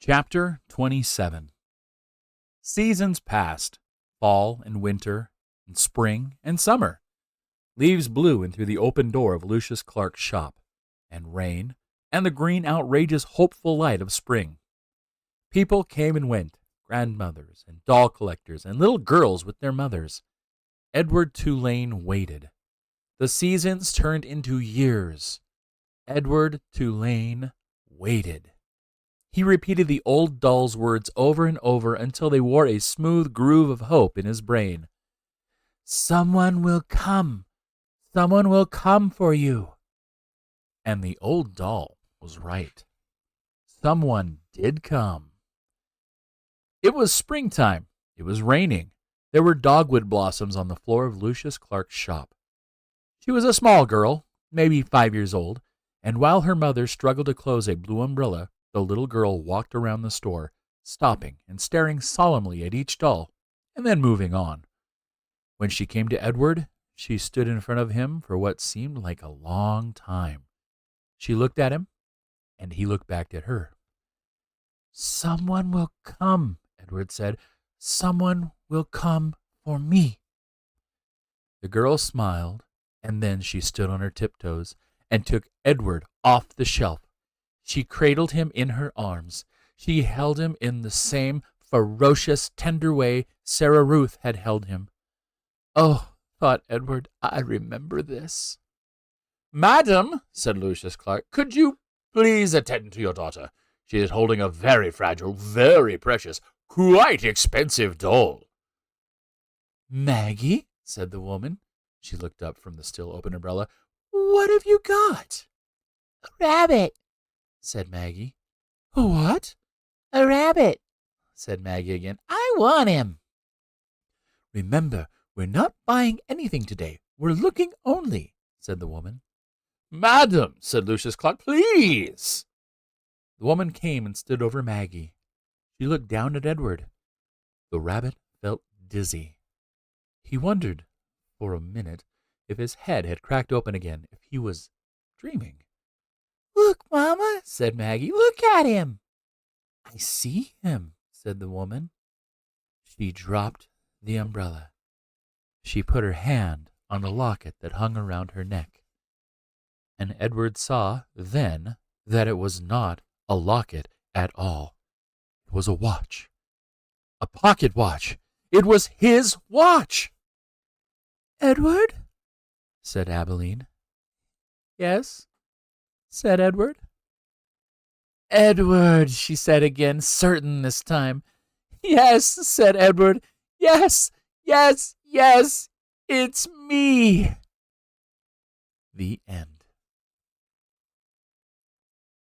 Chapter 27. Seasons passed, fall and winter, and spring and summer. Leaves blew in through the open door of Lucius Clark's shop, and rain, and the green, outrageous, hopeful light of spring. People came and went, grandmothers and doll collectors and little girls with their mothers. Edward Tulane waited. The seasons turned into years. Edward Tulane waited. He repeated the old doll's words over and over until they wore a smooth groove of hope in his brain. "Someone will come. Someone will come for you." And the old doll was right. Someone did come. It was springtime. It was raining. There were dogwood blossoms on the floor of Lucius Clark's shop. She was a small girl, maybe 5 years old, and while her mother struggled to close a blue umbrella, the little girl walked around the store, stopping and staring solemnly at each doll, and then moving on. When she came to Edward, she stood in front of him for what seemed like a long time. She looked at him, and he looked back at her. "Someone will come," Edward said. "Someone will come for me." The girl smiled, and then she stood on her tiptoes and took Edward off the shelf. She cradled him in her arms. She held him in the same ferocious, tender way Sarah Ruth had held him. "Oh," thought Edward, "I remember this." "Madam," said Lucius Clark, "could you please attend to your daughter? She is holding a very fragile, very precious, quite expensive doll." "Maggie," said the woman. She looked up from the still open umbrella. "What have you got?" "A rabbit," said Maggie. "A what?" "A rabbit," said Maggie again. "I want him." "Remember, we're not buying anything today. We're looking only," said the woman. "Madam," said Lucius Clark, "please." The woman came and stood over Maggie. She looked down at Edward. The rabbit felt dizzy. He wondered, for a minute, if his head had cracked open again, if he was dreaming. "Look, Mama," said Maggie. "Look at him." "I see him," said the woman. She dropped the umbrella. She put her hand on the locket that hung around her neck. And Edward saw then that it was not a locket at all. It was a watch. A pocket watch. It was his watch. "Edward?" said Abilene. "Yes?" said Edward. "Edward," she said again, certain this time. "Yes," said Edward. "Yes, yes, yes, it's me." The end.